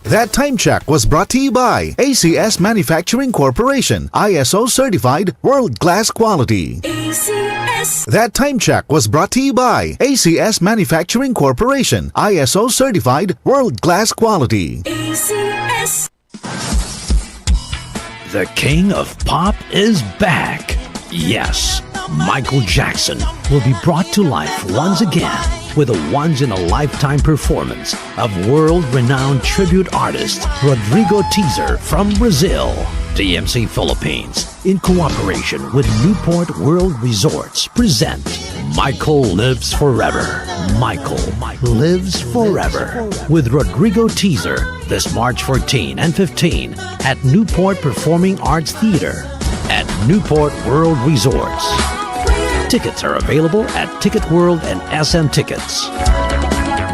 That time check was brought to you by ACS Manufacturing Corporation, ISO certified world-class quality. ACS. That time check was brought to you by ACS Manufacturing Corporation, ISO certified world-class quality. ACS. The king of pop is back. Yes, Michael Jackson will be brought to life once again with a once-in-a-lifetime performance of world-renowned tribute artist Rodrigo Teaser from Brazil. DMC Philippines, in cooperation with Newport World Resorts, present Michael Lives Forever. Michael Lives Forever with Rodrigo Teaser this March 14 and 15 at Newport Performing Arts Theater at Newport World Resorts. Tickets are available at Ticket World and SM Tickets.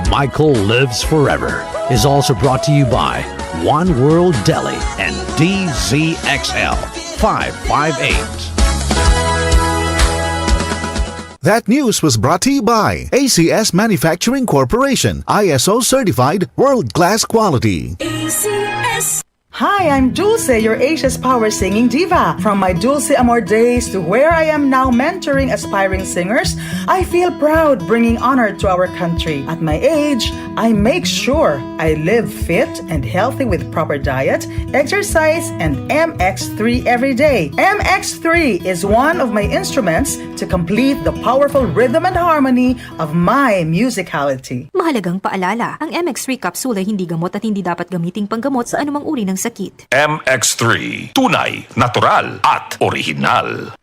Michael Lives Forever is also brought to you by One World Deli and DZXL 558. That news was brought to you by ACS Manufacturing Corporation, ISO certified world-class quality. ACS. Hi, I'm Dulce, your Asia's power singing diva. From my Dulce Amor days to where I am now mentoring aspiring singers, I feel proud bringing honor to our country. At my age, I make sure I live fit and healthy with proper diet, exercise, and MX3 every day. MX3 is one of my instruments to complete the powerful rhythm and harmony of my musicality. Mahalagang paalala, ang MX3 capsule ay hindi gamot at hindi dapat gamiting panggamot sa anumang uri ng sakit. MX3, tunay, natural at original.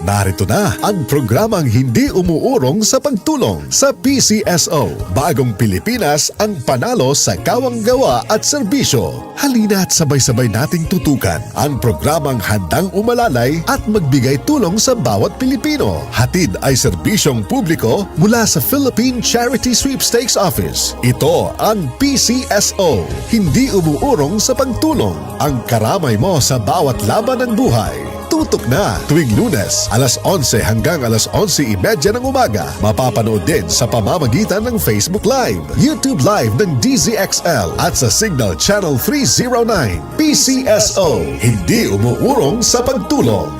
Narito na ang programang hindi umuurong sa pagtulong sa PCSO. Bagong Pilipinas ang panalo sa kawang-gawa at serbisyo. Halina't sabay-sabay nating tutukan ang programang handang umalalay at magbigay tulong sa bawat Pilipino. Hatid ay serbisyong publiko mula sa Philippine Charity Sweepstakes Office. Ito ang PCSO. Hindi umuurong sa pagtulong. Ang karamay mo sa bawat laban ng buhay. Tutok na tuwing Lunes, alas 11 hanggang alas 11:30 ng umaga. Mapapanood din sa pamamagitan ng Facebook Live, YouTube Live ng DZXL at sa Signal Channel 309. PCSO, hindi umuurong sa pagtulong.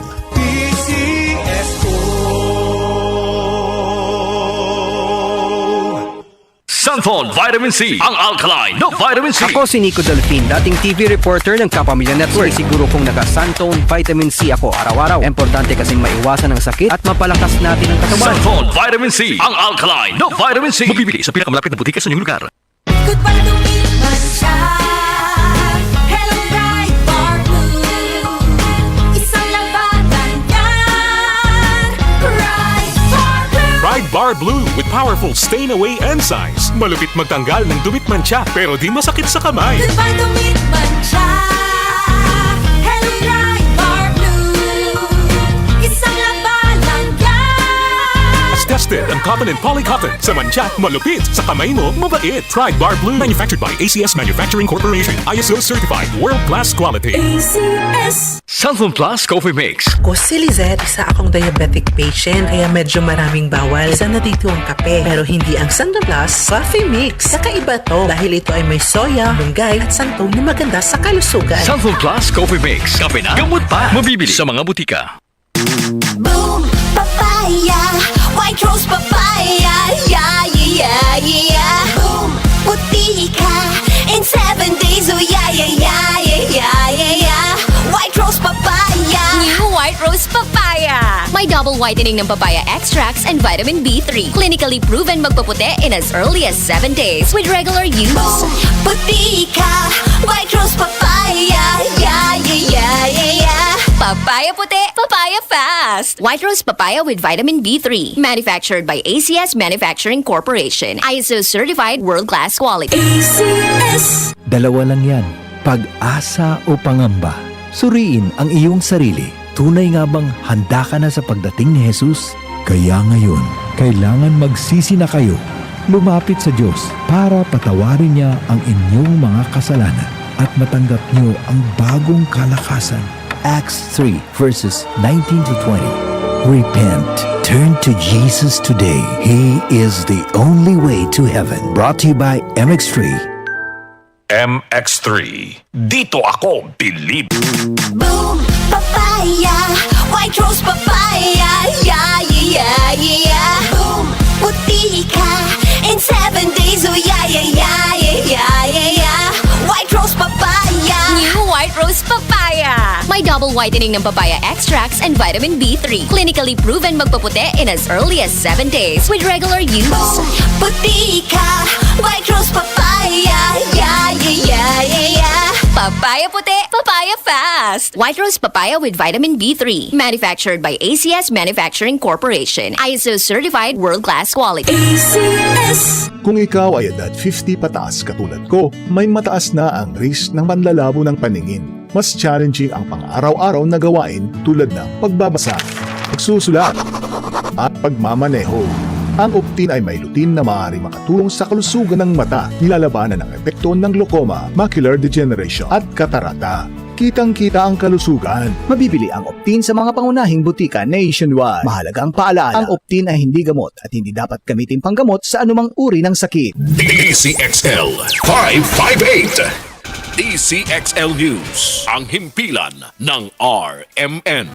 Santhol Vitamin C, ang alkaline na vitamin C. Ako si Nico Delfin, dating TV reporter ng Kapamilya Network. Siguro kung naka-Santone Vitamin C ako araw-araw. Importante kasing maiwasan ang sakit at mapalakas natin ang katawan. Santhol Vitamin C, ang alkaline na vitamin C. Mabibili sa pinakamalapit na butika sa inyong lugar. Goodbye to me, Masya. Hello, Bright Bar Blue. Isang labatan yan. Bright Bar Blue. Pride Bar Blue with powerful stain-away enzymes. Malupit magtanggal ng dumit mancha pero di masakit sa kamay. Goodbye to me, Masya. Hello, Bright Bar Blue. Isang labanan yan. As tested ang cotton and polycotton. Sa mancha, malupit. Sa kamay mo, mabait. Pride Bar Blue. Manufactured by ACS Manufacturing Corporation. ISO certified. World-class quality. ACS. Santhol Plus Coffee Mix. Ako si Lizette, isa akong diabetic patient kaya medyo maraming bawal. Isa na dito ang kape pero hindi ang Santhol Plus Coffee Mix. Kakaiba to dahil ito ay may soya, lunggay at santol na maganda sa kalusugan. Santhol Plus Coffee Mix. Kape na, gamot pa. Mabibili sa mga butika. Boom, papaya, white rose papaya, yeah, yeah, yeah. Boom, puti ka in 7 days, oh yeah, yeah, yeah, yeah, yeah, yeah. White rose papaya. New White Rose Papaya. May double whitening ng papaya extracts and vitamin B3. Clinically proven magpaputi in as early as 7 days with regular use. Boom, puti ka, white rose papaya, yeah, yeah, yeah, yeah, yeah. Papaya puti, papaya fast. White Rose Papaya with vitamin B3. Manufactured by ACS Manufacturing Corporation. ISO certified world-class quality. ACS. Dalawa lang yan, pag-asa o pangamba. Suriin ang iyong sarili. Tunay nga bang handa ka na sa pagdating ni Jesus? Kaya ngayon, kailangan magsisi na kayo. Lumapit sa Diyos para patawarin niya ang inyong mga kasalanan at matanggap niyo ang bagong kalakasan. Acts 3 verses 19 to 20. Repent Turn to Jesus today. He is the only way to heaven. Brought to you by MX3. MX3. Dito ako believe. Boom, papaya. White rose papaya. Yeah, yeah, yeah. Boom, puti ka. In 7 days, oh yeah, yeah, yeah, yeah, yeah, yeah. White rose papaya. New White Rose Papaya. May double whitening ng papaya extracts and vitamin B3. Clinically proven magpaputi in as early as 7 days with regular use. Boom, puti ka. White rose papaya. Yeah, yeah, yeah, yeah, yeah. Papaya puti, papaya fast. White Rose Papaya with vitamin B3. Manufactured by ACS Manufacturing Corporation. ISO certified world-class quality. ACS. Kung ikaw ay edad 50 pataas katulad ko, may mataas na ang risk ng panlalabo ng paningin. Mas challenging ang pang-araw-araw na gawain tulad ng pagbabasa, pagsusulat, at pagmamaneho. Ang Optin ay may lutin na maaari makatulong sa kalusugan ng mata, nilalabanan ng epekto ng glaucoma, macular degeneration at katarata. Kitang-kita ang kalusugan. Mabibili ang Optin sa mga pangunahing butika nationwide. Mahalagang paalala, ang Optin ay hindi gamot at hindi dapat gamitin panggamot sa anumang uri ng sakit. DCXL 558. DCXL News. Ang himpilan ng RMN.